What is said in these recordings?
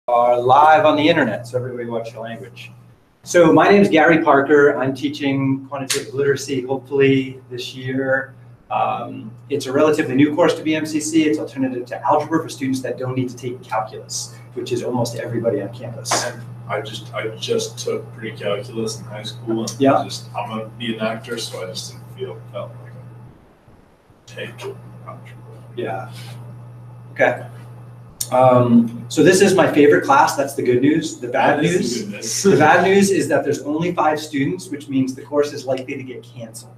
Are live on the internet, so everybody watch your language. So my name is Gary Parker. I'm teaching quantitative literacy, hopefully this year. It's a relatively new course to BMCC. It's alternative to algebra for students that don't need to take calculus, which is almost everybody on campus. I just took pre-calculus in high school, and yeah. I'm gonna be an actor, so I just didn't felt like I take algebra. Yeah. Okay. So this is my favorite class. That's the good news. The bad news. The bad news is that there's only 5 students, which means the course is likely to get canceled.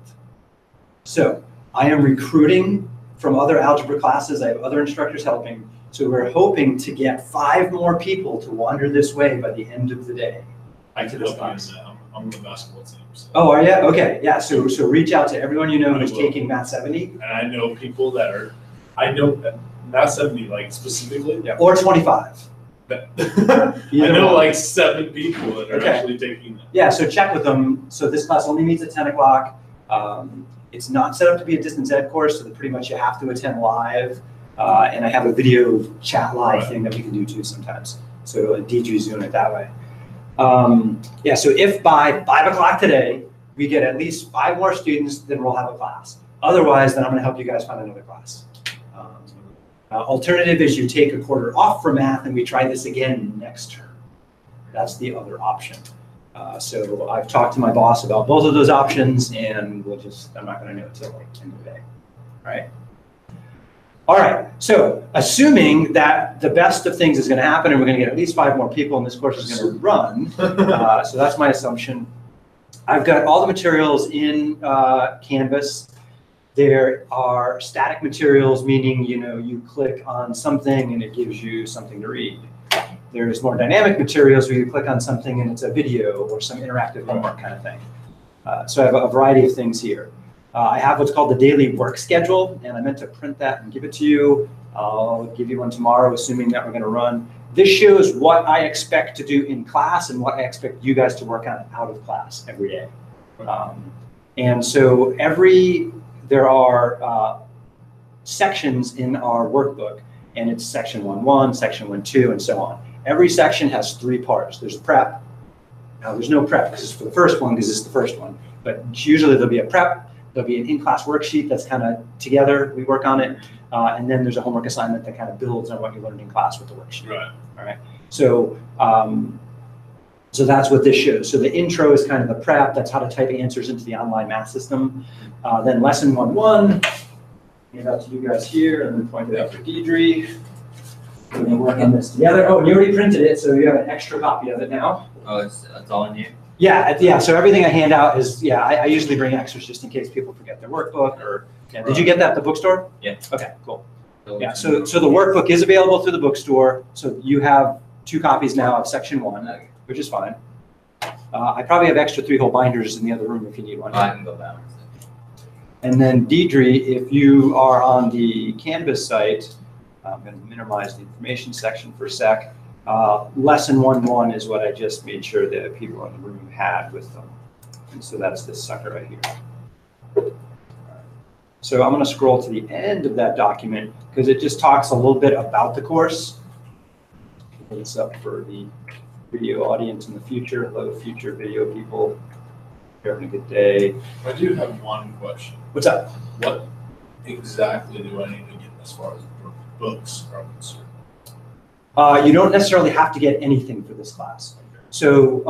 So I am recruiting from other algebra classes. I have other instructors helping. So we're hoping to get 5 more people to wander this way by the end of the day. I can help you. I'm the basketball team. So. Oh, are you? Okay. Yeah. So reach out to everyone you know who's taking Math 70. And I know people that are. I know that. Not 70, like specifically? Yeah. Or 25. I know like 7 people that are actually taking that. Yeah, so check with them. So this class only meets at 10 o'clock. It's not set up to be a distance ed course, so pretty much you have to attend live. And I have a video chat live thing that we can do too sometimes. So DG's doing it that way. Yeah, so if by 5 o'clock today, we get at least 5 more students, then we'll have a class. Otherwise, then I'm gonna help you guys find another class. Alternative is you take a quarter off from math and we try this again next term. That's the other option. So I've talked to my boss about both of those options, and I'm not going to know until like end of the day. All right. So assuming that the best of things is going to happen and we're going to get at least 5 more people and this course is going to run. So that's my assumption. I've got all the materials in Canvas. There are static materials, meaning you click on something and it gives you something to read. There's more dynamic materials where you click on something and it's a video or some interactive homework kind of thing. So I have a variety of things here. I have what's called the daily work schedule, and I meant to print that and give it to you. I'll give you one tomorrow, assuming that we're going to run. This shows what I expect to do in class and what I expect you guys to work on out of class every day. And so there are sections in our workbook, and it's section 1.1, section 1.2, and so on. Every section has 3 parts. There's prep. Now, there's no prep because it's for the first one, because it's the first one. But usually there'll be a prep, there'll be an in-class worksheet that's kind of together, we work on it, and then there's a homework assignment that kind of builds on what you learned in class with the worksheet. Right. All right. So, so that's what this shows. So the intro is kind of the prep. That's how to type answers into the online math system. Then lesson 1.1, hand out to you guys here, and then point it out for Deidre. We're going to work on this together. Oh, and you already printed it, so you have an extra copy of it now. Oh, it's all in you? Yeah, yeah. So everything I hand out is, I usually bring extras just in case people forget their workbook. Or did you get that at the bookstore? Yeah. Okay, cool. Yeah. So the workbook is available through the bookstore. So you have 2 copies now of section 1. Which is fine. I probably have extra 3-hole binders in the other room if you need one. I can go down. And then Deidre, if you are on the Canvas site, I'm going to minimize the information section for a sec. Lesson 1.1 is what I just made sure that people in the room had with them. And so that's this sucker right here. So I'm going to scroll to the end of that document because it just talks a little bit about the course. Put this up for the video audience in the future. Hello, future video people. You're having a good day. I do have one question. What's up? What exactly do I need to get as far as books are concerned? You don't necessarily have to get anything for this class. So,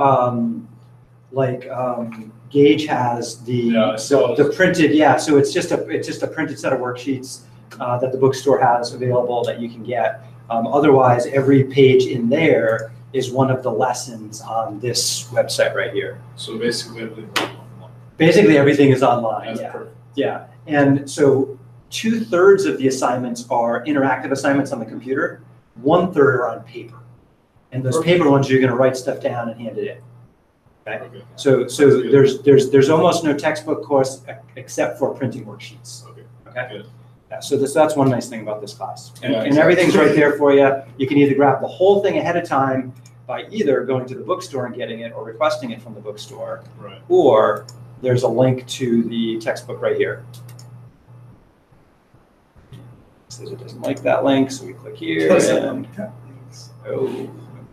Gage has the printed. So it's just a printed set of worksheets that the bookstore has available that you can get. Otherwise, every page in there is one of the lessons on this website right here. So basically everything is online. Basically everything is online. That's yeah. Perfect. Yeah. And so 2/3 of the assignments are interactive assignments on the computer. 1/3 are on paper. And those paper ones, you're going to write stuff down and hand it in. Okay. So there's almost no textbook course except for printing worksheets. Okay. Good. Yeah, so that's one nice thing about this class. And everything's right there for you. You can either grab the whole thing ahead of time by either going to the bookstore and getting it or requesting it from the bookstore. Right. Or there's a link to the textbook right here. It says it doesn't like that link, so we click here and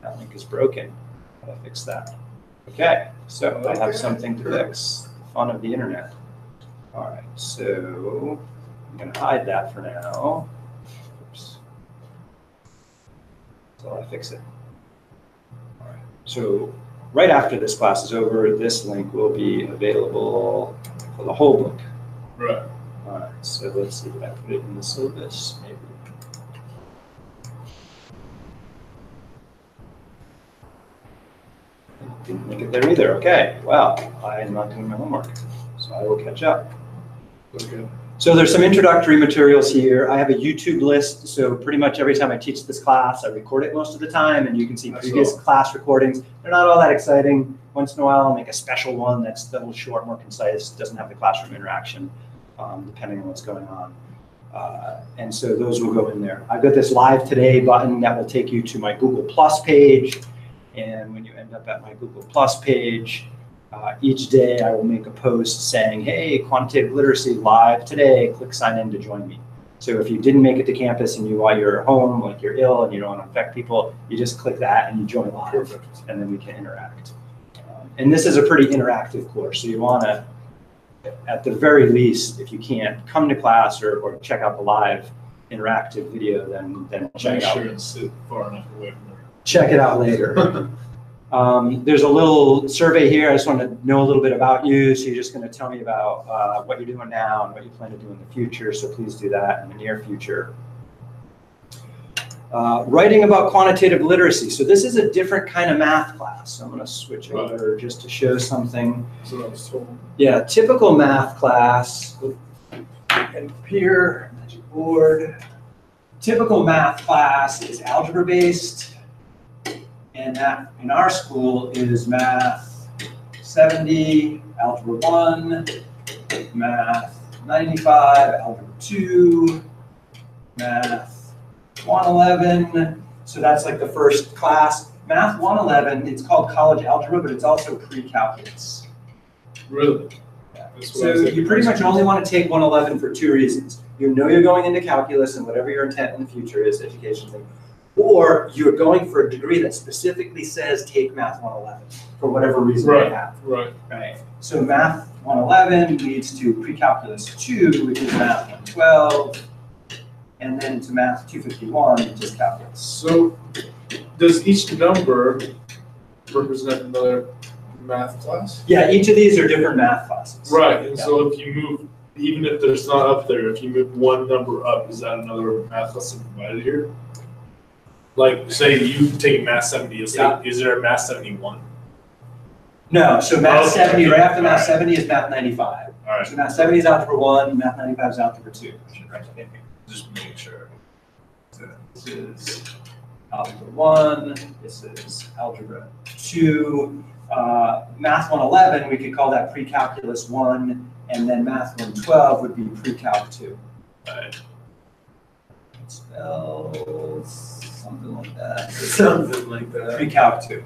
That link is broken. How to fix that? Okay, so I have something to fix. The fun of the internet. All right, so I'm going to hide that for now. Oops. Until I fix it. All right, so right after this class is over, this link will be available for the whole book. Right. All right, so let's see if I put it in the syllabus, maybe. Didn't make it there either. Okay, well, I'm not doing my homework, so I will catch up. Okay. So there's some introductory materials here. I have a YouTube list, so pretty much every time I teach this class, I record it most of the time, and you can see previous class recordings. They're not all that exciting. Once in a while, I'll make a special one that's a little short, more concise, doesn't have the classroom interaction, depending on what's going on. And so those will go in there. I've got this Live Today button that will take you to my Google Plus page. And when you end up at my Google Plus page, each day I will make a post saying, hey, quantitative literacy live today, click sign in to join me. So if you didn't make it to campus and while you're home, like you're ill and you don't want to infect people, you just click that and you join live. Perfect. And then we can interact. And this is a pretty interactive course. So you want to, at the very least, if you can't come to class or check out the live interactive video, then check it out. Make sure and sit far enough away from it. Check it out later. There's a little survey here. I just want to know a little bit about you. So you're just going to tell me about what you're doing now and what you plan to do in the future. So please do that in the near future. Writing about quantitative literacy. So this is a different kind of math class. So I'm going to switch over just to show something. So I was told. Yeah, typical math class. And here, magic board. Typical math class is algebra based. And that in our school is math 70, algebra 1, math 95, algebra 2, math 111. So that's like the first class. Math 111, it's called college algebra, but it's also pre-calculus. Really? Yeah. So you pretty much only want to take 111 for two reasons. You know you're going into calculus and whatever your intent in the future is, education thing. Or you're going for a degree that specifically says take math 111 for whatever reason you have. Right. So math 111 leads to pre-calculus 2, which is math 112, and then to math 251, which is calculus. So does each number represent another math class? Yeah, each of these are different math classes. Right, and so if you move, even if there's not up there, if you move one number up, is that another math class provided here? Like, say you take math 70, is there a math 71? No, so math 70, right after math 70 is math 95. All right. So math 70 is algebra 1, math 95 is algebra 2. I should write that in here. Just make sure. This is algebra 1, this is algebra 2. Math 111, we could call that pre-calculus 1, and then math 112 would be pre-calc 2. Right. It spells something like that. Something like that. Pre-calc 2.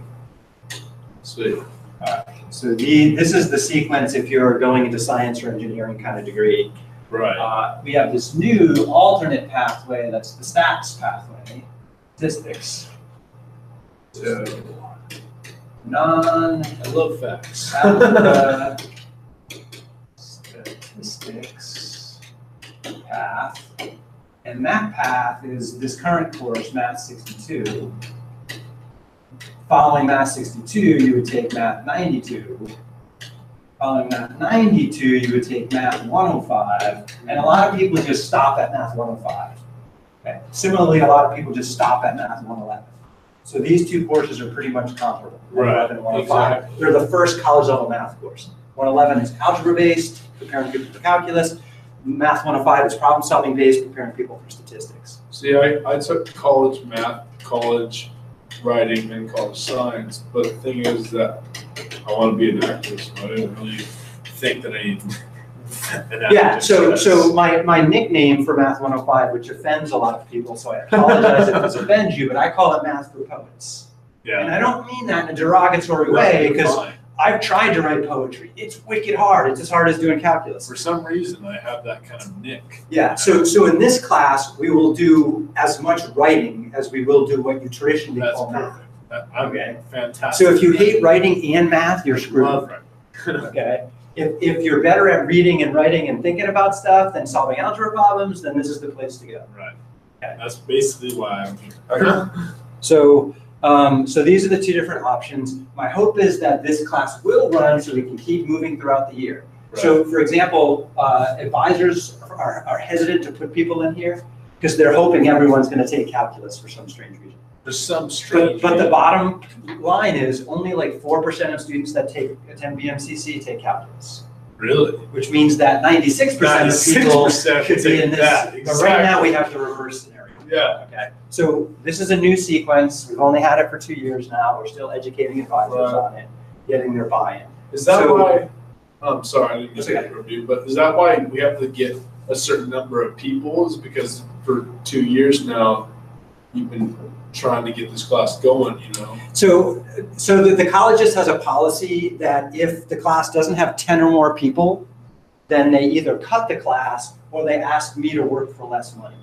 Sweet. All right. So this is the sequence if you're going into science or engineering kind of degree. Right. We have this new alternate pathway, that's the stats pathway, statistics. So I love facts. algebra statistics path. And that path is this current course, Math 62. Following Math 62, you would take Math 92. Following Math 92, you would take Math 105. And a lot of people just stop at Math 105. Okay. Similarly, a lot of people just stop at Math 111. So these two courses are pretty much comparable, 111 and 105. Exactly. They're the first college level math course. 111 is algebra based, preparing people for calculus. Math 105 is problem solving based, preparing people for statistics. See, I took college math, college writing, and college science, but the thing is that I want to be an actor, so I didn't really think that I need an actor. Yeah, so my nickname for Math 105, which offends a lot of people, so I apologize if this offends you, but I call it Math for Poets. Yeah. And I don't mean that in a derogatory way, because I've tried to write poetry. It's wicked hard. It's as hard as doing calculus. For some reason, I have that kind of nick. Yeah, so in this class, we will do as much writing as we will do what you traditionally call math. Okay, fantastic. So if you hate writing and math, you're screwed. Love writing. Okay. If you're better at reading and writing and thinking about stuff than solving algebra problems, then this is the place to go. Right. Okay. That's basically why I'm here. Okay. So, so these are the two different options. My hope is that this class will run so we can keep moving throughout the year. Right. So, for example, advisors are hesitant to put people in here because they're hoping everyone's going to take calculus for some strange reason. There's some strange. But the bottom line is only like 4% of students that attend BMCC take calculus. Really? Which means that 96% of people could be in this. Exactly. But right now we have the reverse scenario. Yeah. Okay. So this is a new sequence. We've only had it for 2 years now. We're still educating advisors on it, getting their buy-in. Is that why? I'm sorry, I didn't get to interrupt you, but is that why we have to get a certain number of people? Is because for 2 years now you've been trying to get this class going, you know? So the college just has a policy that if the class doesn't have 10 or more people, then they either cut the class or they ask me to work for less money.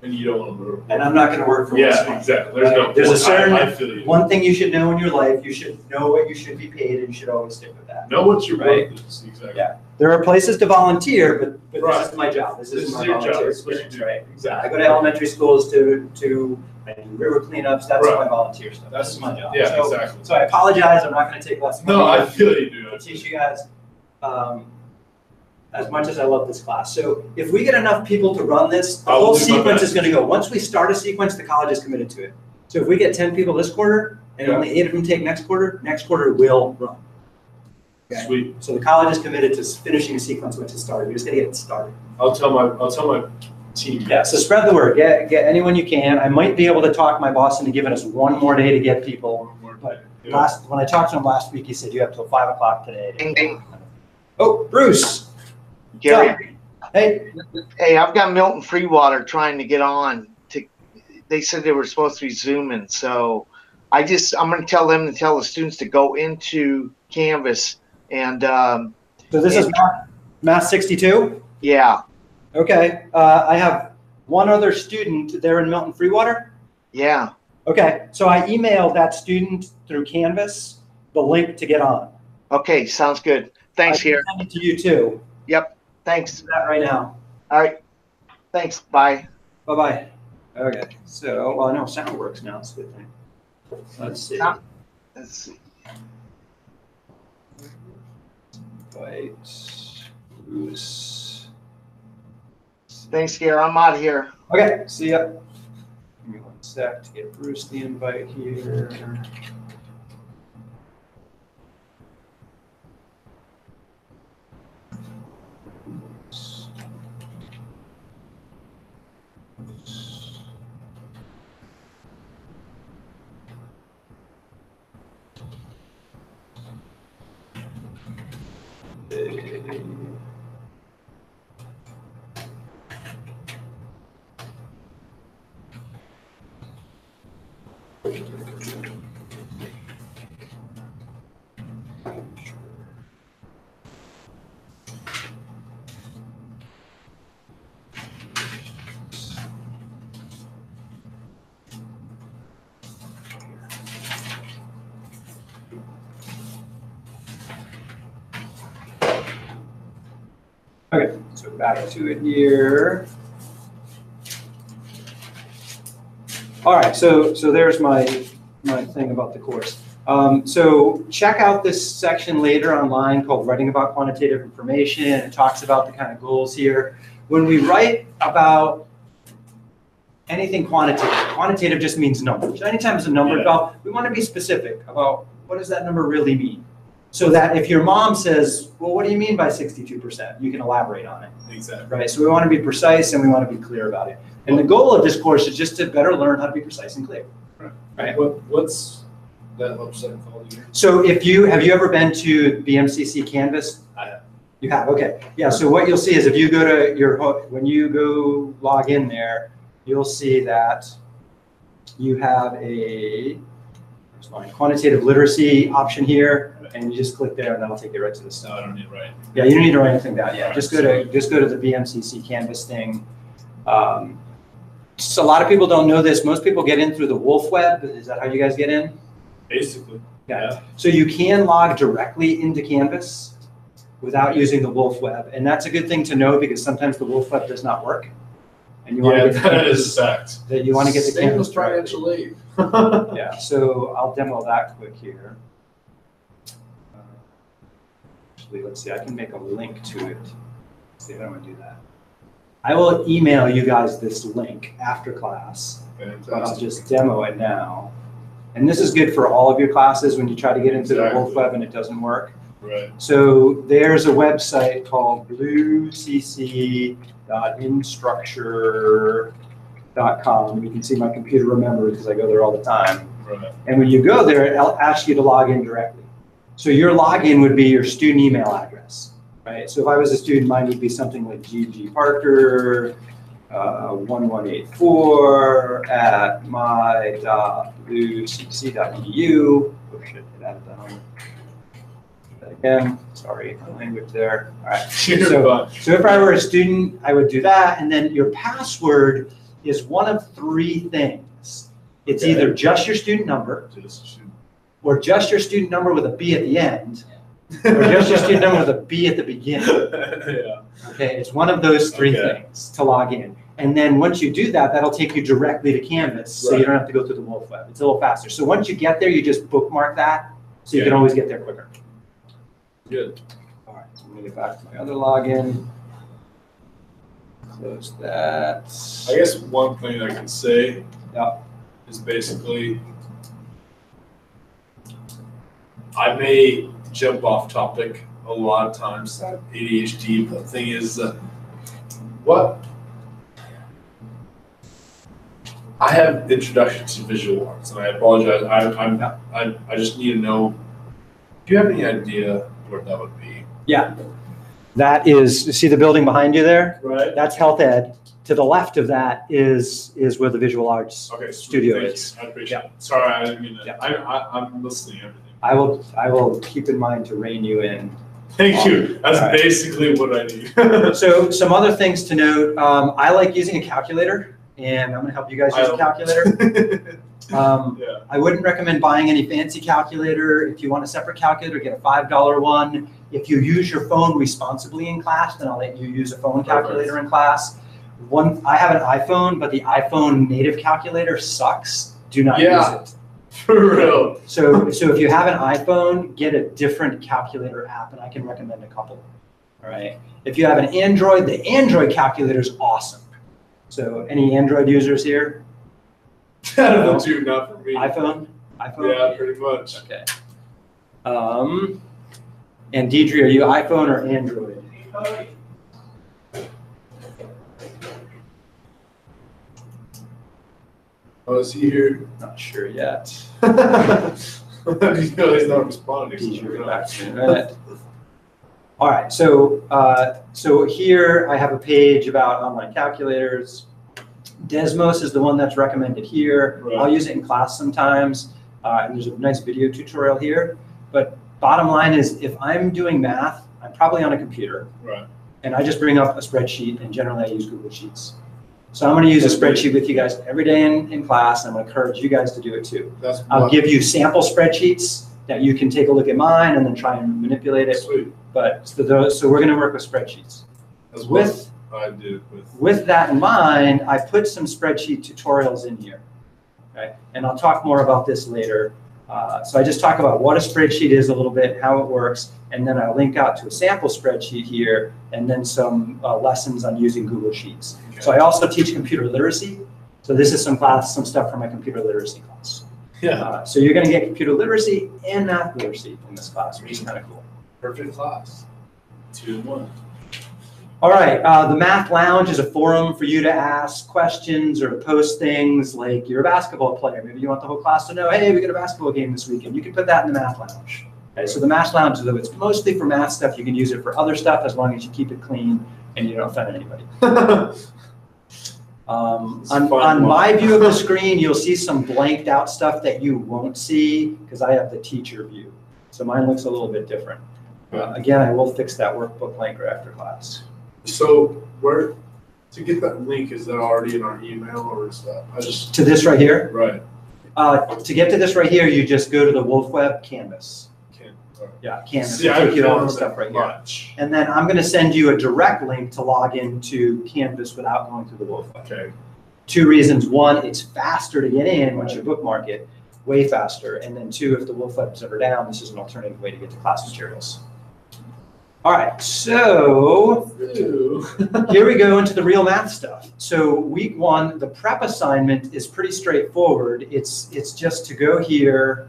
And you don't want to work. And I'm not going to work for less money. Yeah, exactly. There's a certain, I feel you. one thing you should know in your life, you should know what you should be paid and you should always stick with that. Know what your right? worth is, exactly. Yeah. There are places to volunteer, but Right. this is my job. This is my your job. volunteer This is what you experience, do. right? Exactly. I go to elementary schools to I do river cleanups. That's Right. my volunteer stuff. That's This is my job. Yeah, so, exactly. So I apologize. I'm not going to take less money. No, I feel you do. I'll teach you guys as much as I love this class. So if we get enough people to run this, the whole sequence is going to go. Once we start a sequence, the college is committed to it. So if we get 10 people this quarter and only 8 of them take next quarter it will run. Okay. Sweet. So the college is committed to finishing a sequence once it started. We just got to get it started. I'll tell my team. Yeah. So spread the word. Get anyone you can. I might be able to talk my boss into giving us one more day to get people. But when I talked to him last week, he said you have till 5 o'clock today. Ding, ding. Oh, Bruce. Gary. Hey. Hey, I've got Milton Freewater trying to get on. They said they were supposed to be Zooming, so I'm going to tell them to tell the students to go into Canvas and. So this is Math 62? Yeah. Okay. I have one other student there in Milton Freewater. Yeah. Okay. So I emailed that student through Canvas the link to get on. Okay. Sounds good. Thanks, here. Send it to you too. Yep. Thanks. Do that right now. All right. Thanks. Bye. Bye-bye. Okay. So, well, I know sound works now. It's a good thing. Let's see. Let's see. Invite Bruce. Thanks, Gary. I'm out of here. Okay. See ya. Give me 1 sec to get Bruce the invite here. Okay, so back to it here. All right, so there's my thing about the course. So check out this section later online called Writing About Quantitative Information. It talks about the kind of goals here. When we write about anything quantitative just means numbers. Anytime there's a number involved, we want to be specific about what does that number really mean. So that if your mom says, well, what do you mean by 62%? You can elaborate on it. Exactly. Right. So we want to be precise and we want to be clear about it. And the goal of this course is just to better learn how to be precise and clear. Right. What's that website called again? So have you ever been to BMCC Canvas? I have. You have. Okay. Yeah. So what you'll see is if you go to when you go log in there, you'll see that you have a quantitative literacy option here. And you just click there, and that'll take you right to the stuff. No, I don't need to write. Yeah, you don't need to write anything down. Yeah, just go to the BMCC Canvas thing, So a lot of people don't know this. Most people get in through the Wolf Web. Is that how you guys get in? Basically. Yeah. So you can log directly into Canvas without using the Wolf Web. And that's a good thing to know because sometimes the Wolf Web does not work. And you want to get that is a fact. That you want to get the Canvas financial aid. Yeah, so I'll demo that quick here. Actually, let's see, I can make a link to it. Let's see if I want to do that. I will email you guys this link after class, Fantastic. but I'll just demo it now. And this is good for all of your classes when you try to get into the Wolf Web and it doesn't work. Right. So there's a website called bluecc.instructure.com. You can see my computer remembers because I go there all the time. Right. And when you go there, it'll ask you to log in directly. So your login would be your student email address, right? So if I was a student, mine would be something like ggparker1184@my.bluecc.edu. Oh shit, it added that on. That again, sorry, my language there. All right. So if I were a student, I would do that. And then your password is one of three things. It's either just your student number, or just your student number with a B at the end, or just your student number with a B at the beginning. Yeah. Okay, it's one of those three things to log in. And then once you do that, that'll take you directly to Canvas, so you don't have to go through the Wolf Web. It's a little faster. So once you get there, you just bookmark that, so you can always get there quicker. Good. All right, so I'm gonna get back to my other login. Close that. I guess one thing I can say Yep. is basically I may jump off topic a lot of times, ADHD, but the thing is what I have introduction to visual arts, and I apologize. I just need to know, do you have any idea where that would be? Yeah, that is, see the building behind you there? Right. That's health ed. To the left of that is where the visual arts studio is. I appreciate it. Sorry, I didn't mean that. I'm listening to everything. I will keep in mind to rein you in. Thank you. That's basically what I need. So some other things to note. I like using a calculator, and I'm going to help you guys use a calculator. I wouldn't recommend buying any fancy calculator. If you want a separate calculator, get a $5 one. If you use your phone responsibly in class, then I'll let you use a phone calculator in class. I have an iPhone, but the iPhone native calculator sucks. Do not use it. For real. So if you have an iPhone, get a different calculator app, and I can recommend a couple. All right. If you have an Android, the Android calculator is awesome. So any Android users here? Not for me. iPhone? Yeah, pretty much. Okay. And Deidre, are you iPhone or Android? Oh, is he here? Not sure yet. He's not responding. Deidre, back to me in a minute. All right, so here I have a page about online calculators. Desmos is the one that's recommended here. Right. I'll use it in class sometimes, and there's a nice video tutorial here. But bottom line is, if I'm doing math, I'm probably on a computer. Right. And I just bring up a spreadsheet, and generally I use Google Sheets. So I'm going to use a spreadsheet with you guys every day in class, and I'm going to encourage you guys to do it too. I'll give you sample spreadsheets that you can take a look at mine and then try and manipulate it. Sweet. But so we're going to work with spreadsheets. With that in mind, I put some spreadsheet tutorials in here. Okay? And I'll talk more about this later. So I just talk about what a spreadsheet is a little bit, how it works, and then I'll link out to a sample spreadsheet here, and then some lessons on using Google Sheets. Okay. So I also teach computer literacy. So this is some stuff from my computer literacy class. Yeah. So you're going to get computer literacy and math literacy in this class, which is kind of cool. Perfect class. 2 in 1. All right, the Math Lounge is a forum for you to ask questions or post things like you're a basketball player. Maybe you want the whole class to know, hey, we got a basketball game this weekend. You can put that in the Math Lounge. Okay, so the Math Lounge, though it's mostly for math stuff, you can use it for other stuff as long as you keep it clean and you don't offend anybody. On my view of the screen, you'll see some blanked out stuff that you won't see because I have the teacher view. So mine looks a little bit different. Again, I will fix that workbook link after class. So where To get that link, is that already in our email or is that, To this right here? right. To get to this right here, you just go to the Wolf Web Canvas. Yeah, Canvas. See, will I take you all found the stuff that right here. much. And then I'm going to send you a direct link to log into Canvas without going through the Wolf Web. Okay. 2 reasons. 1, it's faster to get in once you bookmark it, way faster. And then 2, if the Wolf Web's ever down, this is an alternative way to get to class materials. All right, so here we go into the real math stuff. So week 1, the prep assignment is pretty straightforward. It's just to go here.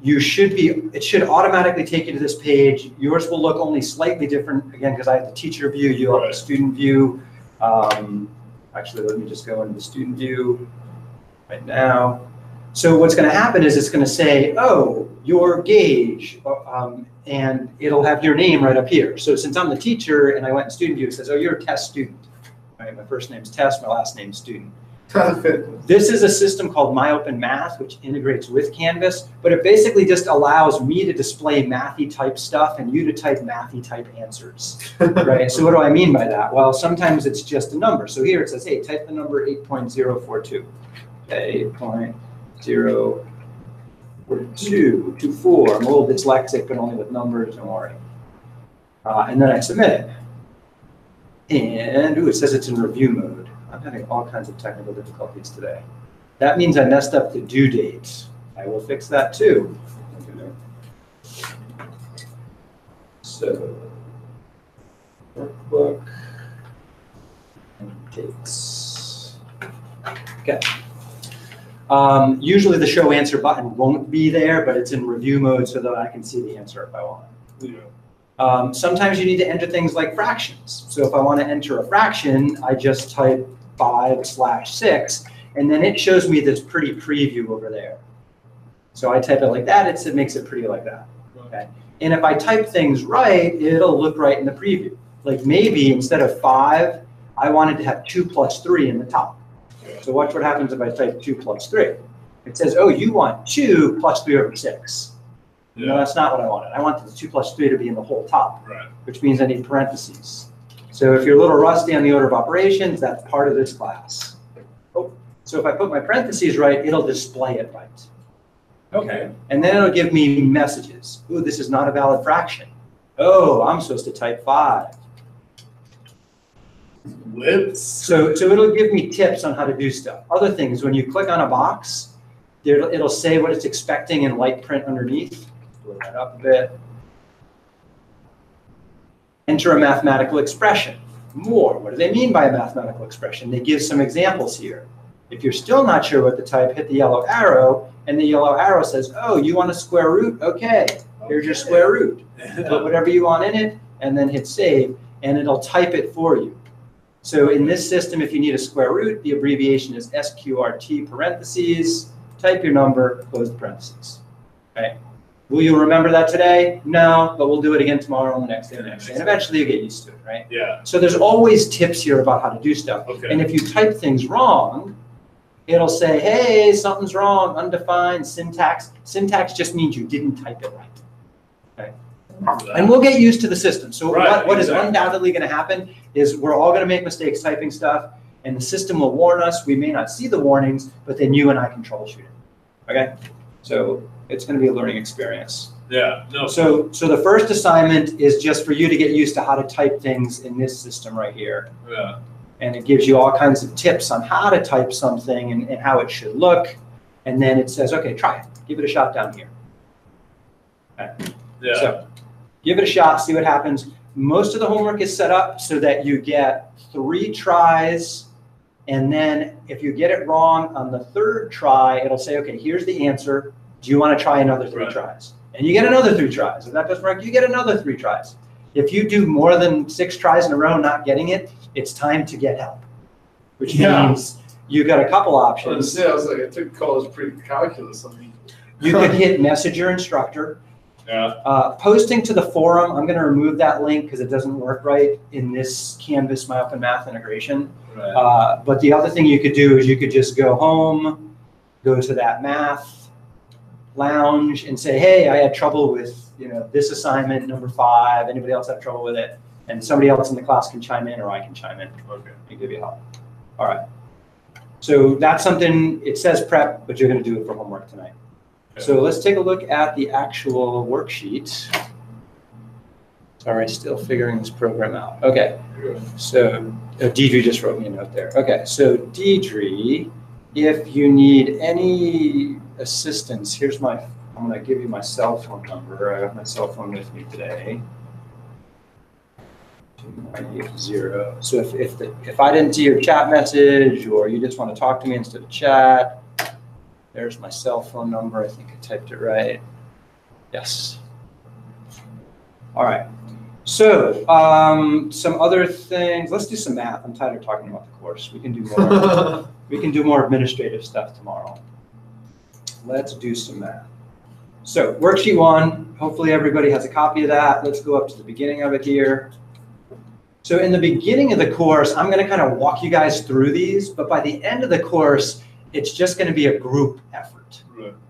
It should automatically take you to this page. Yours will look only slightly different, again, because I have the teacher view, you have the student view. Actually, let me just go into the student view right now. So what's going to happen is it's going to say, oh, your gauge, and it'll have your name right up here. So since I'm the teacher and I went in student view, it says, oh, you're a test student. Right, my first name's Test, my last name's Student. This is a system called MyOpenMath, which integrates with Canvas, but it basically just allows me to display mathy type stuff and you to type mathy type answers, right? So what do I mean by that? Well, sometimes it's just a number. So here it says, hey, type the number 8.042. Okay, 8.04224. I'm a little dyslexic, but only with numbers, don't worry. And then I submit it. And ooh, it says it's in review mode. I'm having all kinds of technical difficulties today. That means I messed up the due date. I will fix that too. So, workbook and dates. Okay. Usually the show answer button won't be there, but it's in review mode so that I can see the answer if I want. Yeah. Sometimes you need to enter things like fractions. So if I want to enter a fraction, I just type 5/6, and then it shows me this pretty preview over there. So I type it like that, it makes it pretty like that. Okay. And if I type things right, it'll look right in the preview. Like maybe instead of 5, I wanted to have 2 plus 3 in the top. So watch what happens if I type 2 plus 3. It says, oh, you want 2 plus 3 over 6. Yeah. No, that's not what I wanted. I wanted the 2 plus 3 to be in the whole top, Right. which means I need parentheses. So if you're a little rusty on the order of operations, that's part of this class. Oh, so if I put my parentheses right, it'll display it right. Okay. And then it'll give me messages. Ooh, this is not a valid fraction. Oh, I'm supposed to type 5. Whoops. So it'll give me tips on how to do stuff. Other things, when you click on a box, it'll say what it's expecting in light print underneath. Blow that up a bit. Enter a mathematical expression. More, what do they mean by a mathematical expression? They give some examples here. If you're still not sure what to type, hit the yellow arrow, and the yellow arrow says, oh, you want a square root? Okay, here's your square root. Put whatever you want in it, and then hit save, and it'll type it for you. So in this system, if you need a square root, the abbreviation is SQRT parentheses, type your number, close the parentheses. Okay. Will you remember that today? No, but we'll do it again tomorrow and the next day and the next day. And eventually you get used to it, right? Yeah. So there's always tips here about how to do stuff. Okay. And if you type things wrong, it'll say, hey, something's wrong, undefined, syntax. Syntax just means you didn't type it right. Okay. And we'll get used to the system. So what is undoubtedly going to happen is we're all going to make mistakes typing stuff, and the system will warn us. We may not see the warnings, but then you and I can troubleshoot it. Okay? So it's going to be a learning experience. Yeah. No. So the first assignment is just for you to get used to how to type things in this system right here. Yeah. And it gives you all kinds of tips on how to type something and how it should look. And then it says, okay, try it. Give it a shot down here. Okay. Yeah. So give it a shot, see what happens. Most of the homework is set up so that you get 3 tries. And then if you get it wrong on the 3rd try, it'll say, okay, here's the answer. Do you want to try another 3 tries? And you get another 3 tries. If that doesn't work, you get another 3 tries. If you do more than 6 tries in a row not getting it, it's time to get help. Which means you got a couple options. I was like, I took college pre-calculus. I mean, You could hit message your instructor. Yeah. Posting to the forum, I'm going to remove that link because it doesn't work right in this Canvas MyOpenMath integration. Right. But the other thing you could do is you could just go home, go to that math lounge and say, hey, I had trouble with this assignment, number 5. Anybody else have trouble with it? And somebody else in the class can chime in, or I can chime in and give you help. All right. So that's something, it says prep, but you're going to do it for homework tonight. Okay. So let's take a look at the actual worksheet. All right, still figuring this program out. Okay, so Deidre just wrote me a note there. Okay, so Deidre, if you need any assistance, here's my, I'm going to give you my cell phone number. I have my cell phone with me today. 2980. So if I didn't see your chat message, or you just want to talk to me instead of chat, there's my cell phone number. I think I typed it right. Yes. All right. So some other things. Let's do some math. I'm tired of talking about the course. We can do more. We can do more administrative stuff tomorrow. Let's do some math. So worksheet 1. Hopefully everybody has a copy of that. Let's go up to the beginning of it here. So in the beginning of the course, I'm going to kind of walk you guys through these, but by the end of the course, it's just going to be a group effort,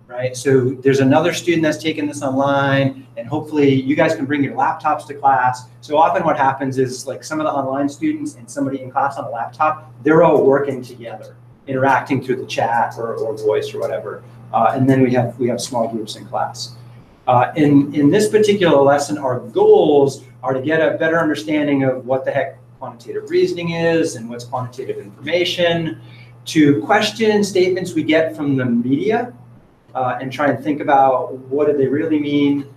right? So there's another student that's taking this online, and hopefully you guys can bring your laptops to class. So often what happens is, like, some of the online students and somebody in class on a laptop, they're all working together, interacting through the chat or voice or whatever. And then we have small groups in class. In this particular lesson, our goals are to get a better understanding of what the heck quantitative reasoning is and what's quantitative information, to question statements we get from the media and try and think about what do they really mean.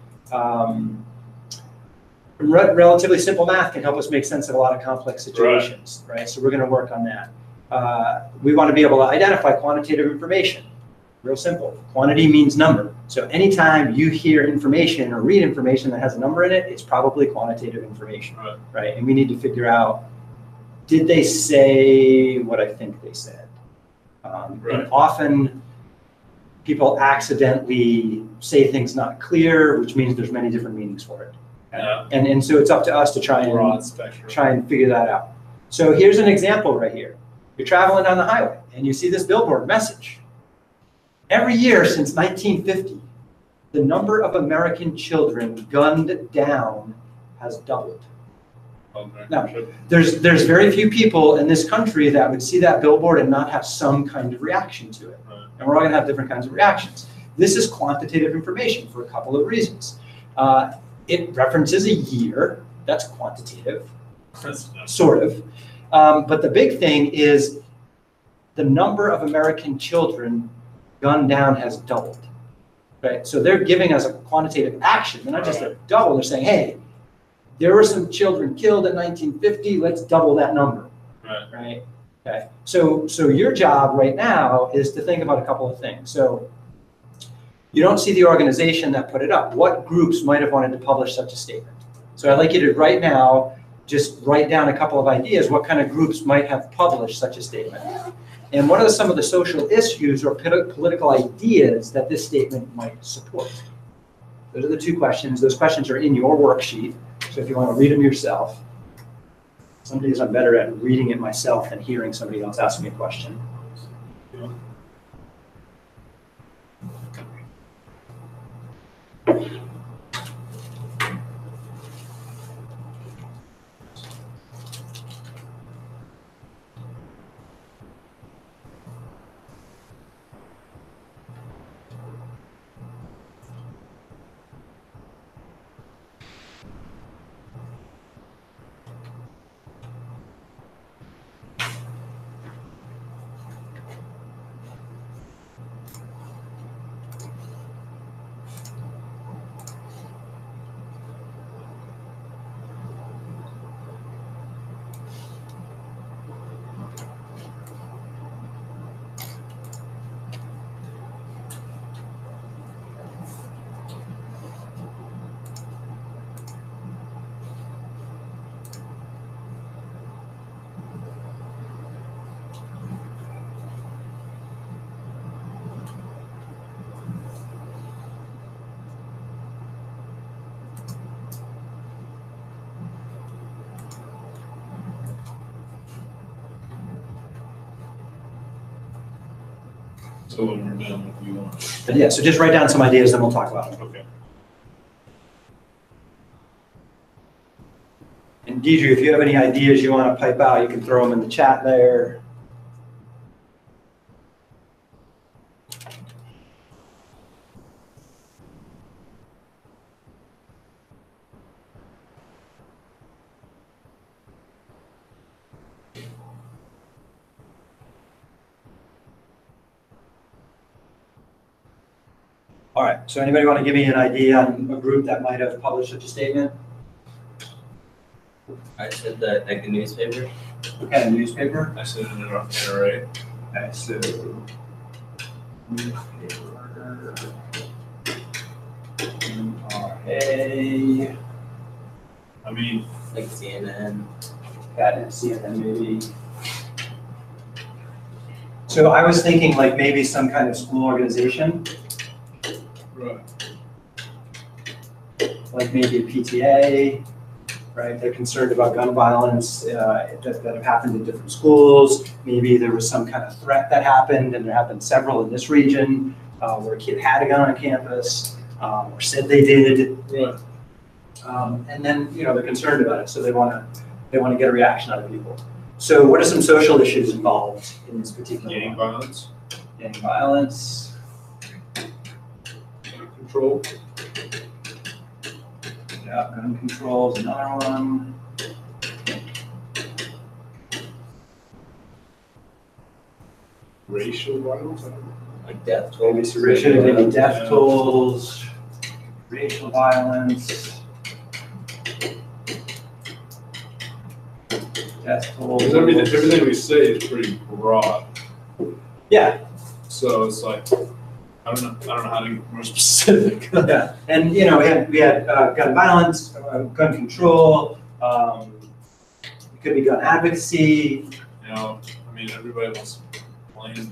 Relatively simple math can help us make sense of a lot of complex situations, right? So we're going to work on that. We want to be able to identify quantitative information. Real simple. Quantity means number. So anytime you hear information or read information that has a number in it, it's probably quantitative information, right? And we need to figure out, did they say what I think they said? And often people accidentally say things not clear, which means there's many different meanings for it. And so it's up to us to try and figure that out. So here's an example right here. You're traveling down the highway and you see this billboard message. Every year since 1950, the number of American children gunned down has doubled. Now, there's very few people in this country that would see that billboard and not have some kind of reaction to it. And we're all going to have different kinds of reactions. This is quantitative information for a couple of reasons. It references a year. That's quantitative, sort of. But the big thing is the number of American children gunned down has doubled, right? So they're giving us a quantitative action. They're not just a double. They're saying, hey, there were some children killed in 1950. Let's double that number, right? Okay. So your job right now is to think about a couple of things. So you don't see the organization that put it up. What groups might have wanted to publish such a statement? So I'd like you to right now just write down a couple of ideas. What kind of groups might have published such a statement? And what are some of the social issues or political ideas that this statement might support? Those are the two questions. Those questions are in your worksheet. So if you want to read them yourself, some days I'm better at reading it myself than hearing somebody else ask me a question. So when we're done, what do you want? Yeah, so just write down some ideas and we'll talk about them. Okay. And Deidre, if you have any ideas you want to pipe out, you can throw them in the chat there. All right, so anybody want to give me an idea on a group that might have published such a statement? I said that, like a newspaper. Okay, a newspaper. I said an NRA. Okay, so newspaper, NRA. I mean, Like CNN. Got it, CNN maybe. So I was thinking like maybe some kind of school organization, right. like maybe a PTA, right? They're concerned about gun violence that have happened in different schools. Maybe there was some kind of threat that happened, and there have been several in this region where a kid had a gun on campus or said they did. Right. And then they're concerned about it, so they want to get a reaction out of people. So what are some social issues involved in this particular Gang one? violence, Gang violence. gun control, Yeah, gun control is another one. racial violence. I don't know. Like death toll. Maybe death tolls, racial violence. Death tolls. Because I mean, everything we say is pretty broad. Yeah, So it's like, I don't know how to get more specific. yeah, and we had gun violence, gun control. It could be gun advocacy. I mean, everybody wants to complain.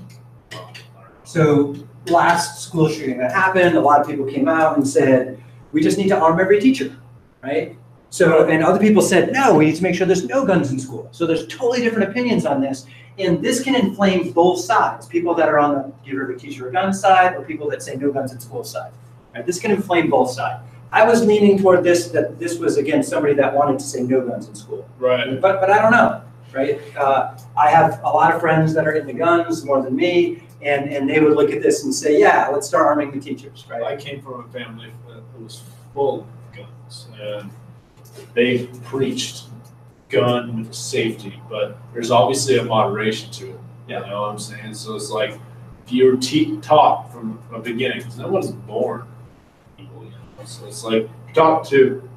So last school shooting that happened, a lot of people came out and said, we just need to arm every teacher, right? So, and other people said, no, we need to make sure there's no guns in school. So there's totally different opinions on this. And this can inflame both sides, people that are on the give every teacher a gun side or people that say no guns in school side. Right? This can inflame both sides. I was leaning toward this, that this was, again, somebody that wanted to say no guns in school. Right. But I don't know, right? I have a lot of friends that are into guns more than me, and they would look at this and say, yeah, let's start arming the teachers, right? I came from a family that was full of guns, and they preached gun safety, but there's obviously a moderation to it. Yeah. You know what I'm saying? So it's like, if you're taught from the beginning, because no one's born evil, so it's like, taught to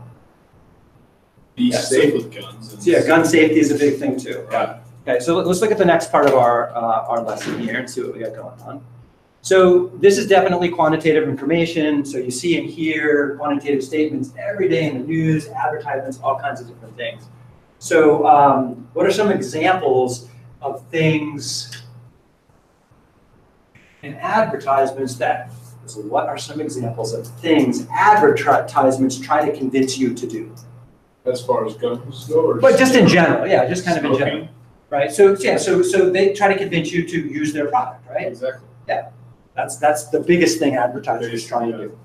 be safe with guns. And So yeah, gun safety is a big thing too. Right. Okay, so let's look at the next part of our lesson here and see what we got going on. So this is definitely quantitative information. So you see and hear quantitative statements every day in the news, advertisements, all kinds of different things. So what are some examples of things in advertisements so what are some examples of things advertisements try to convince you to do? As far as guns go, or But just in general, yeah, just kind of in smoking? general. Right, so yeah, so they try to convince you to use their product, right? Exactly. That's the biggest thing advertisers are trying to do.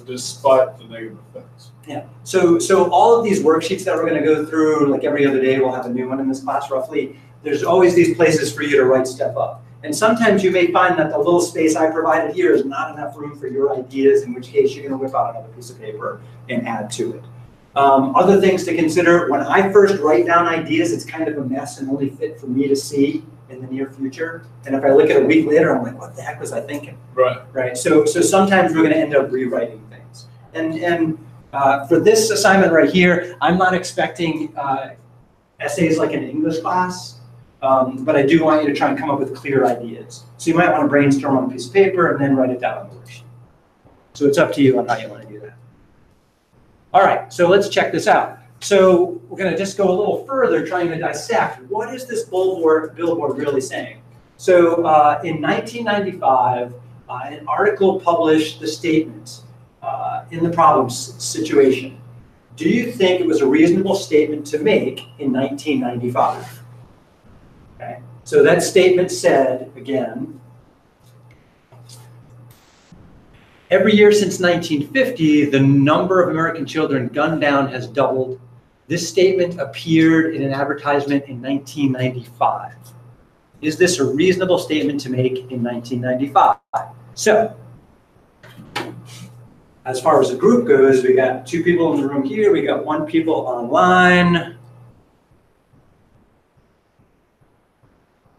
Despite the negative effects. Yeah, so all of these worksheets that we're gonna go through, like every other day, we'll have a new one in this class roughly. There's always these places for you to write stuff up. And sometimes you may find that the little space I provided here is not enough room for your ideas, in which case you're gonna whip out another piece of paper and add to it. Other things to consider, when I first write down ideas, it's kind of a mess and only fit for me to see in the near future. And if I look at it a week later, I'm like, what the heck was I thinking? Right. Right, so sometimes we're gonna end up rewriting things. And for this assignment right here, I'm not expecting essays like an English class, but I do want you to try and come up with clear ideas. So you might wanna brainstorm on a piece of paper and then write it down on the worksheet. So it's up to you on how you wanna do that. All right, so let's check this out. So we're gonna just go a little further trying to dissect what is this billboard really saying. So in 1995, an article published the statement in the problem situation. Do you think it was a reasonable statement to make in 1995? Okay, so that statement said, again, every year since 1950, the number of American children gunned down has doubled. This statement appeared in an advertisement in 1995. Is this a reasonable statement to make in 1995? So, as far as the group goes, we got 2 people in the room here, we got 1 people online.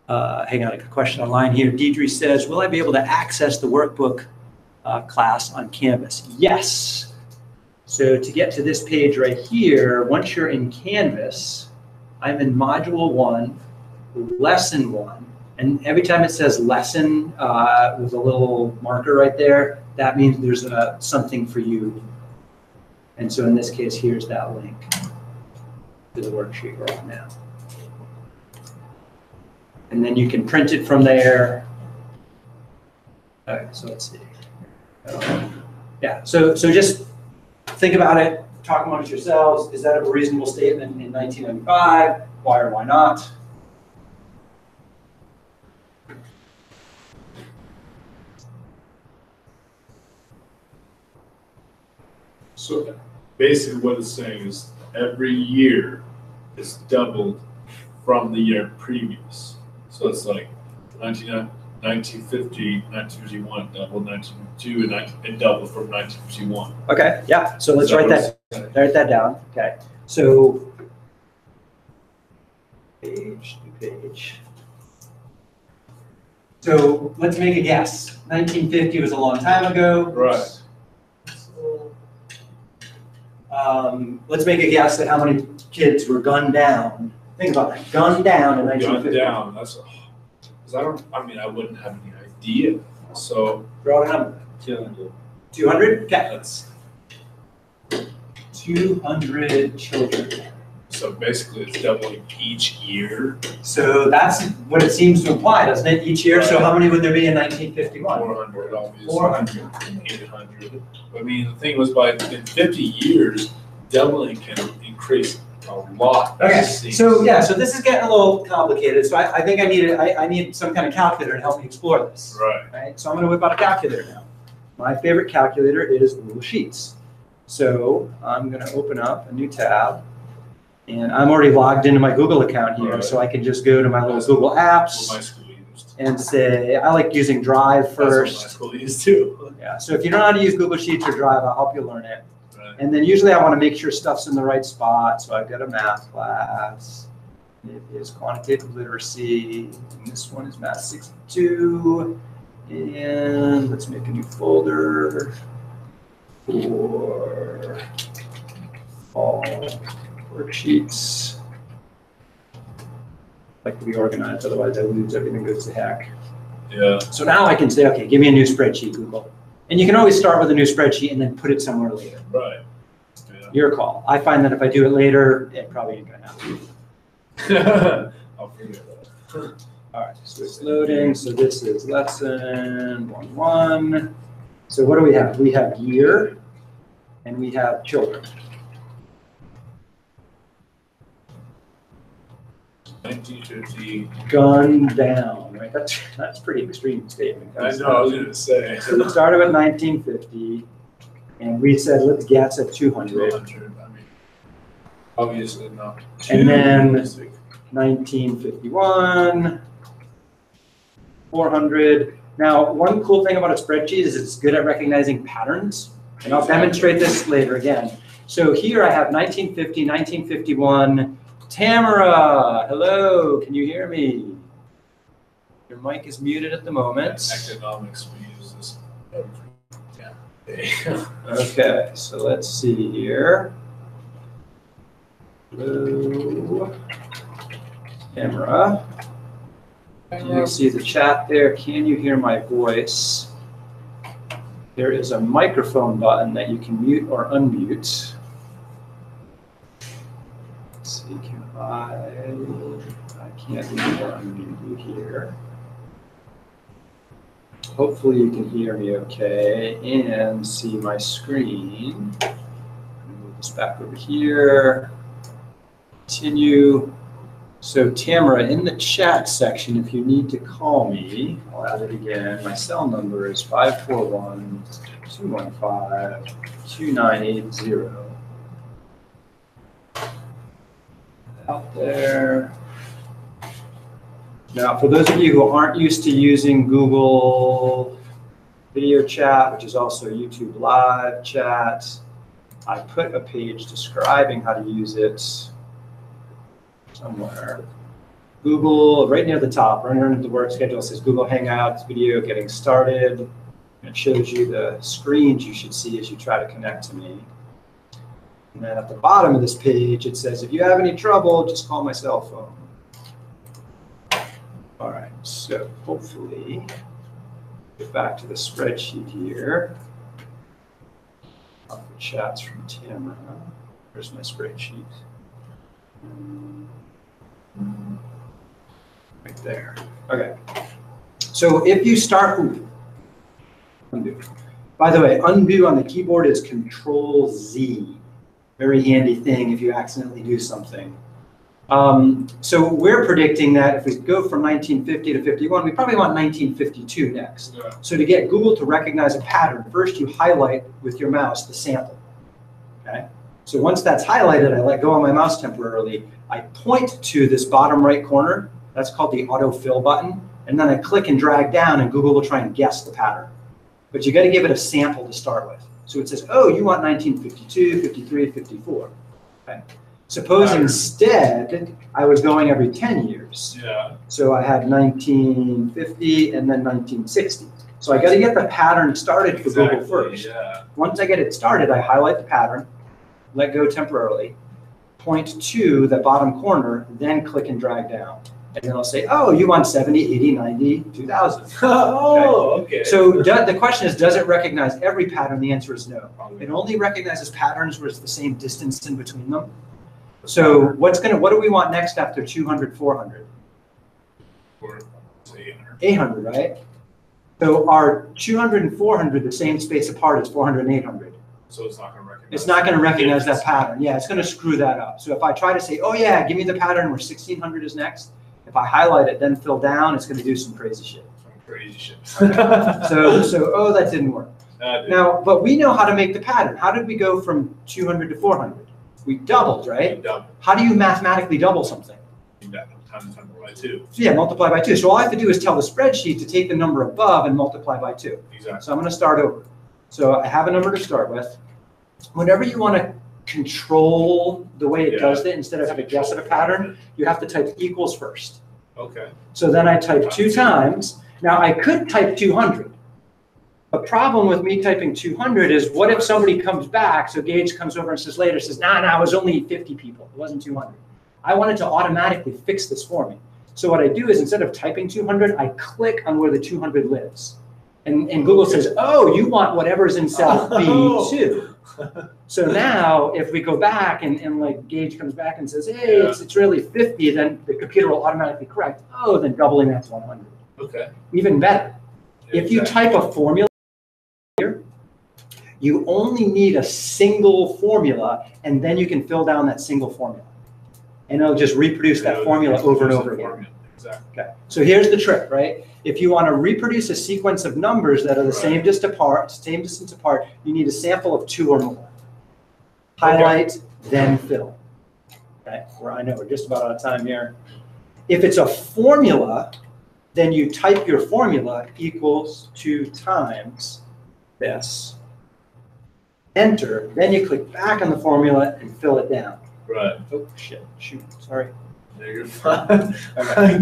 Hang on, a question online here. Deidre says, will I be able to access the workbook class on Canvas? Yes. So to get to this page right here, once you're in Canvas, I'm in Module 1, Lesson 1, and every time it says lesson with a little marker right there, that means there's something for you. And so in this case, here's that link to the worksheet we're on now. And then you can print it from there. All right, so let's see. Yeah, so just think about it, talk amongst yourselves. Is that a reasonable statement in 1995? Why or why not? So basically what it's saying is every year is doubled from the year previous. So it's like 1950, 1951 doubled, 1952, and doubled from 1951. Okay, yeah, so let's write that down. Okay, so page to page. So let's make a guess. 1950 was a long time ago. Right. Let's make a guess at how many kids were gunned down. Think about that, gunned down in 1950. Gunned down, because I wouldn't have any idea. So, Draw a number. 200. 200? Okay. That's 200 children. so basically it's doubling each year. So that's what it seems to imply, doesn't it, each year? So how many would there be in 1951? 400, obviously. 400. 800. I mean, the thing was, in 50 years, doubling can increase a lot. Okay, so yeah, so this is getting a little complicated. So I think I need some kind of calculator to help me explore this. Right. So I'm going to whip out a calculator now. My favorite calculator is Google Sheets. So I'm going to open up a new tab, and I'm already logged into my Google account here, Right. so I can just go to my little Google Apps Well, my school used. and say, I like using Drive first. That's what my school used too. Yeah, so if you don't know how to use Google Sheets or Drive, I'll help you learn it. Right. And then usually I want to make sure stuff's in the right spot. So I've got a math class. It is quantitative literacy. And this one is math 62. And let's make a new folder for all worksheets. Like to be organized, otherwise I lose everything, goes to heck. Yeah. So now I can say, okay, give me a new spreadsheet, Google. And you can always start with a new spreadsheet and then put it somewhere later. Right. Yeah. Your call. I find that if I do it later, it probably ain't gonna happen. I'll figure that. All right, so it's loading. So this is lesson 1-1. So what do we have? We have year and we have children. 1950. Gunned down, right? That's pretty extreme statement. I know, I was going to say. So we started with 1950, and we said let's guess at 200. 200. I mean, obviously not. And then too basic. 1951, 400. Now, one cool thing about a spreadsheet is it's good at recognizing patterns, and I'll demonstrate this later again. So here I have 1950, 1951. Tamara, hello, can you hear me? Your mic is muted at the moment. Economics, we use this every day. Okay, so let's see here. Hello, Tamara. Can you see the chat there? Can you hear my voice? There is a microphone button that you can mute or unmute. Let's see, I can't mute or unmute you here. Hopefully you can hear me okay and see my screen. Move this back over here. Continue. So Tamara, in the chat section, if you need to call me, I'll add it again. My cell number is 541-215-2980. out there. Now, for those of you who aren't used to using Google Video Chat, which is also YouTube Live Chat, I put a page describing how to use it somewhere. Google, right near the top, right under the work schedule, it says Google Hangouts video getting started. And it shows you the screens you should see as you try to connect to me. And then at the bottom of this page, it says, if you have any trouble, just call my cell phone. All right, so hopefully, get back to the spreadsheet here. The chats from Tamara. Where's my spreadsheet? Right there. Okay. So if you start, undo. By the way, undo on the keyboard is Control-Z. Very handy thing if you accidentally do something. So we're predicting that if we go from 1950 to 51, we probably want 1952 next. Yeah. So to get Google to recognize a pattern, first you highlight with your mouse the sample. Okay. So once that's highlighted, I let go of my mouse temporarily. I point to this bottom right corner. That's called the autofill button. And then I click and drag down, and Google will try and guess the pattern. But you got to give it a sample to start with. So it says, oh, you want 1952, 53, 54. Okay. Suppose instead I was going every 10 years. Yeah. So I had 1950 and then 1960. So I got to get the pattern started for Google first. Yeah. Once I get it started, I highlight the pattern, let go temporarily, point to the bottom corner, then click and drag down. And then I'll say, oh, you want 70, 80, 90, 2000. Oh, okay. So the question is, does it recognize every pattern? The answer is no. It only recognizes patterns where it's the same distance in between them. So what do we want next after 200, 400? 800. 800, right? So are 200 and 400 the same space apart as 400 and 800? So it's not going to recognize. It's not going to recognize that pattern. Yeah, it's going to screw that up. So if I try to say, oh yeah, give me the pattern where 1600 is next, if I highlight it, then fill down, it's going to do some crazy shit. Some crazy shit. So oh, that didn't work. Now, But we know how to make the pattern. How did we go from 200 to 400? We doubled, right? double. How do you mathematically double something? Times by 2. So yeah, multiply by 2. So all I have to do is tell the spreadsheet to take the number above and multiply by 2. Exactly. So I'm going to start over. So I have a number to start with. Whenever you want to control the way it does it, instead of having to guess at a pattern, you have to type equals first. Okay. So then I type 2 times. Now I could type 200. The problem with me typing 200 is, what if somebody comes back, so Gage comes over and says later, says, nah, it was only 50 people, it wasn't 200. I wanted to automatically fix this for me. So what I do is, instead of typing 200, I click on where the 200 lives. And Google says, oh, you want whatever's in cell B2. So now, if we go back and like Gage comes back and says, hey, it's really 50, then the computer will automatically correct, oh, then doubling that to 100. Okay. Even better. If you type a formula here, you only need a single formula, and then you can fill down that single formula. And it'll just reproduce that formula over and over again. Exactly. Okay. So here's the trick, right? If you want to reproduce a sequence of numbers that are the same distance apart, you need a sample of 2 or more. Highlight, then fill. Okay. I know we're just about out of time here. If it's a formula, then you type your formula equals 2 times this. Enter. Then you click back on the formula and fill it down. Right. Oh shit! Shoot. Sorry. No, you're fine.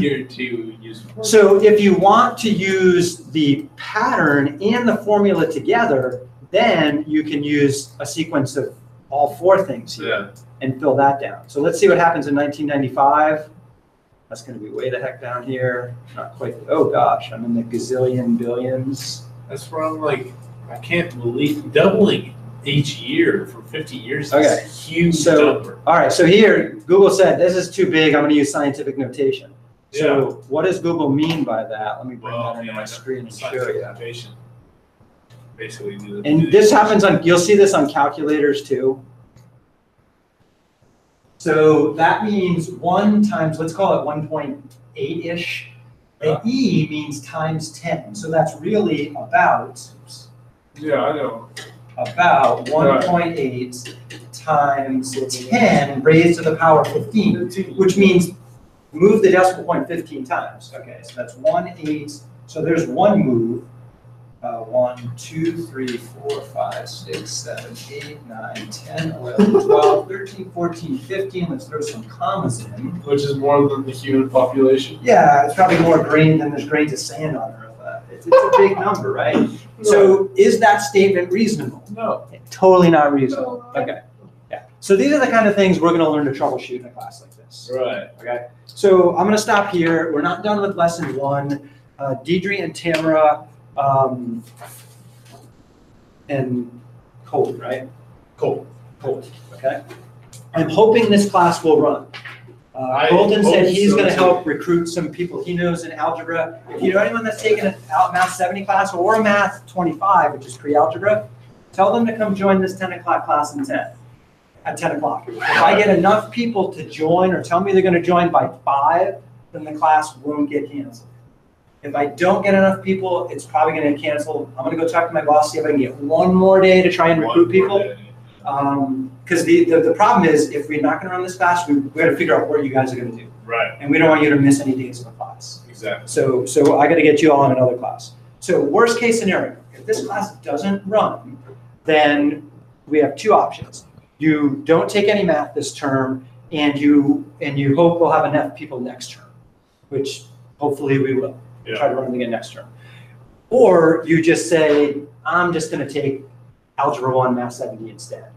You're too useful. So if you want to use the pattern and the formula together, then you can use a sequence of all 4 things here and fill that down. So let's see what happens in 1995. That's going to be way the heck down here. Not quite. Oh gosh, I'm in the gazillion billions. That's where I'm like, I can't believe doubling each year for 50 years. Okay. Is a huge number. All right. So here, Google said this is too big. I'm going to use scientific notation. So what does Google mean by that? Let me bring that into my screen and show you. Notation. Basically, and this happens on. You'll see this on calculators too. So that means 1 times, let's call it 1.8-ish. And E means times 10. So that's really about. Yeah, I know. About 1.8 times 10 raised to the power 15, which means move the decimal point 15 times. Okay, so that's 1/8. So there's one move. 1, 2, 3, 4, 5, 6, 7, 8, 9, 10, 11, 12, 13, 14, 15. Let's throw some commas in. Which is more than the human population. Yeah, it's probably more grain than there's grains of sand on Earth. It's a big number, right? So is that statement reasonable? No. Totally not reasonable. Okay. Yeah. So these are the kind of things we're going to learn to troubleshoot in a class like this. Right. Okay. So I'm going to stop here. We're not done with lesson 1. Deidre and Tamara and Colt, right? Colt. Okay. I'm hoping this class will run. Colton said he's going to help recruit some people he knows in algebra. If you know anyone that's taken a Math 70 class or a Math 25, which is pre-algebra, tell them to come join this 10 o'clock class at 10 o'clock. If I get enough people to join or tell me they're going to join by 5, then the class won't get canceled. If I don't get enough people, it's probably going to get canceled. I'm going to go talk to my boss, see if I can get one more day to try and recruit people. Because the problem is, if we're not going to run this class, we got to figure out what you guys are going to do. Right. And we don't want you to miss any days of the class. Exactly. So I got to get you all in another class. So worst case scenario, if this class doesn't run, then we have 2 options. You don't take any math this term, and you hope we'll have enough people next term, which hopefully we will. Yeah. Try to run them again next term. Or you just say, I'm just going to take Algebra 1, Math 70 instead.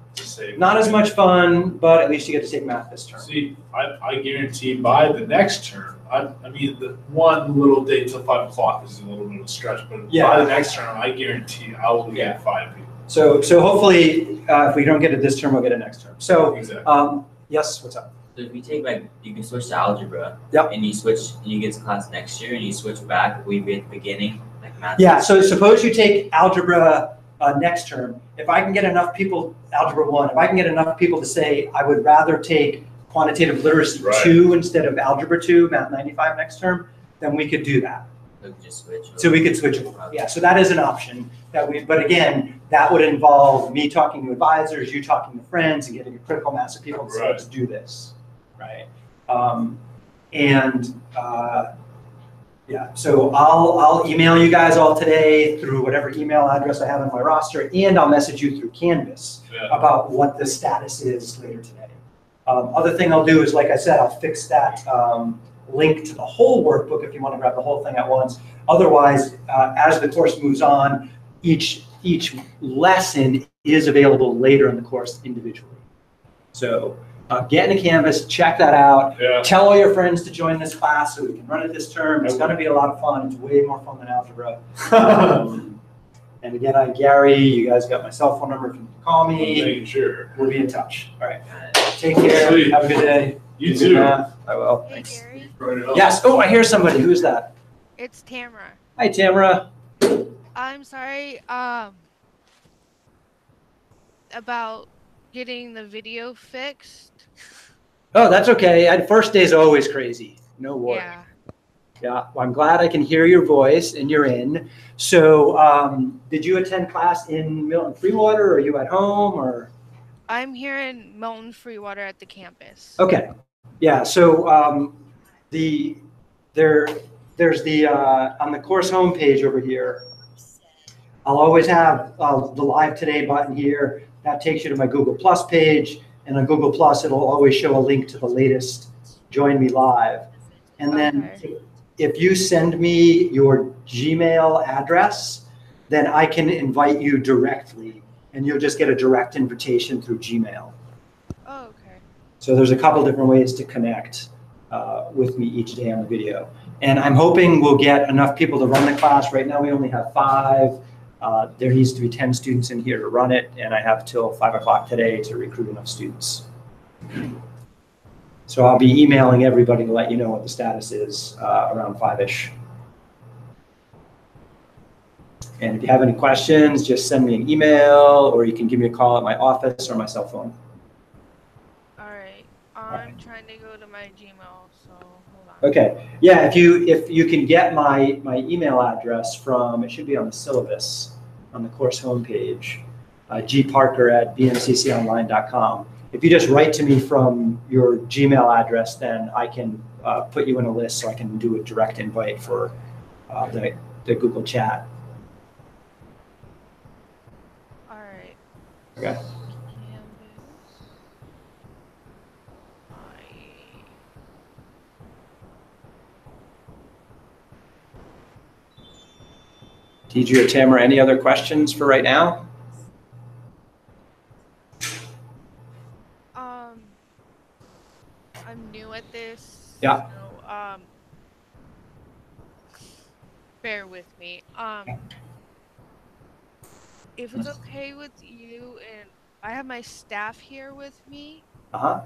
Not as much fun, but at least you get to take math this term. See, I guarantee by the next term, I mean, the one little day till 5 o'clock is a little bit of a stretch, but by the next term, I guarantee I will get 5 people. So hopefully, if we don't get it this term, we'll get it next term. So, exactly. Yes, what's up? So if you take you can switch to algebra. Yep. And you get to class next year, and you switch back. We be at the beginning, like math. Yeah. So suppose you take algebra next term. If I can get enough people, algebra 1. If I can get enough people to say I would rather take quantitative literacy 2 instead of algebra 2, math 95 next term, then we could do that. So we could switch over. Yeah. So that is an option but again, that would involve me talking to advisors, you talking to friends, and getting a critical mass of people to say, let's do this. Right. Yeah, so I'll email you guys all today through whatever email address I have on my roster, and I'll message you through Canvas about what the status is later today. Other thing I'll do is, like I said, I'll fix that link to the whole workbook if you want to grab the whole thing at once. Otherwise, as the course moves on, each lesson is available later in the course individually. So get into Canvas, check that out. Yeah. Tell all your friends to join this class so we can run it this term. It's going to be a lot of fun. It's way more fun than algebra. And again, I'm Gary. You guys got my cell phone number if you can call me. Sure. We'll be in touch. All right. Take care. Sweet. Have a good day. You too. I will. Hey, Thanks. Gary. Yes. Oh, I hear somebody. Who's that? It's Tamara. Hi, Tamara. I'm sorry, about getting the video fixed. Oh, that's okay. First day's always crazy. No worry. Yeah. Yeah. Well, I'm glad I can hear your voice and you're in. So, did you attend class in Milton Freewater, or are you at home, or? I'm here in Milton Freewater at the campus. Okay. Yeah. So, there's the on the course homepage over here. I'll always have the Live Today button here. That takes you to my Google Plus page, and on Google Plus, it'll always show a link to the latest Join Me Live. And then if you send me your Gmail address, then I can invite you directly, and you'll just get a direct invitation through Gmail. Oh, okay. So there's a couple different ways to connect with me each day on the video. And I'm hoping we'll get enough people to run the class. Right now we only have 5. There needs to be 10 students in here to run it, and I have till 5 o'clock today to recruit enough students. So I'll be emailing everybody to let you know what the status is around 5-ish. And if you have any questions, just send me an email, or you can give me a call at my office or my cell phone. All right. I'm trying to go to my Gmail, so hold on. Okay. Yeah, if you can get my email address from, it should be on the syllabus on the course homepage. gparker@bmcconline.com. If you just write to me from your Gmail address, then I can put you in a list so I can do a direct invite for the Google Chat. All right. Okay. Canvas. Deidre or Tamara, any other questions for right now? I'm new at this. Yeah. So, bear with me. If it's okay with you, and I have my staff here with me, Uh-huh.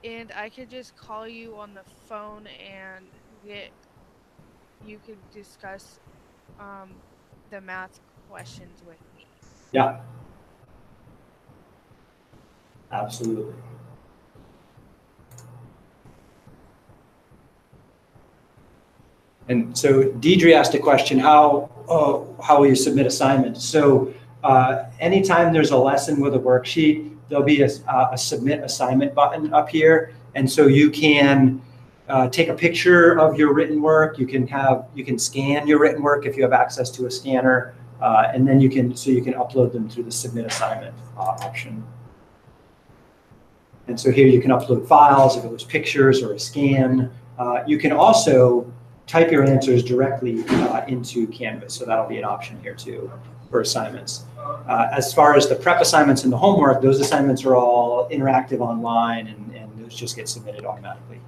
and I could just call you on the phone and you could discuss the math questions with me. Yeah. Absolutely. And so Deidre asked a question, how will you submit assignments? So anytime there's a lesson with a worksheet, there'll be a submit assignment button up here. And so you can take a picture of your written work. You can scan your written work if you have access to a scanner. And then you can upload them through the submit assignment option. And so here you can upload files if it was pictures or a scan. You can also type your answers directly into Canvas. So that'll be an option here too for assignments. As far as the prep assignments and the homework, those assignments are all interactive online and those just get submitted automatically.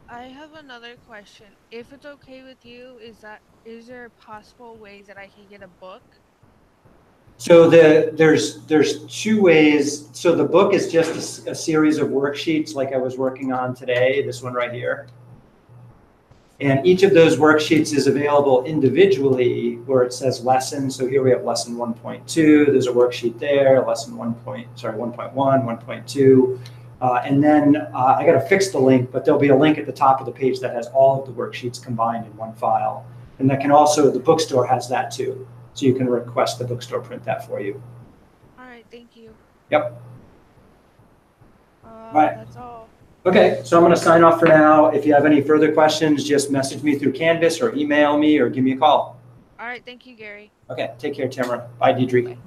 I have another question. If it's okay with you, is there a possible way that I can get a book? So there's two ways. So the book is just a series of worksheets like I was working on today, this one right here. And each of those worksheets is available individually where it says lesson. So here we have lesson 1.2. There's a worksheet there, lesson 1.1, 1.2. And then I got to fix the link, but there'll be a link at the top of the page that has all of the worksheets combined in one file. And that can also, the bookstore has that too. So you can request the bookstore print that for you. All right, thank you. Yep. Right. That's all. Okay, so I'm going to sign off for now. If you have any further questions, just message me through Canvas or email me or give me a call. All right, thank you, Gary. Okay, take care, Tamara. Bye, Deidre. Bye.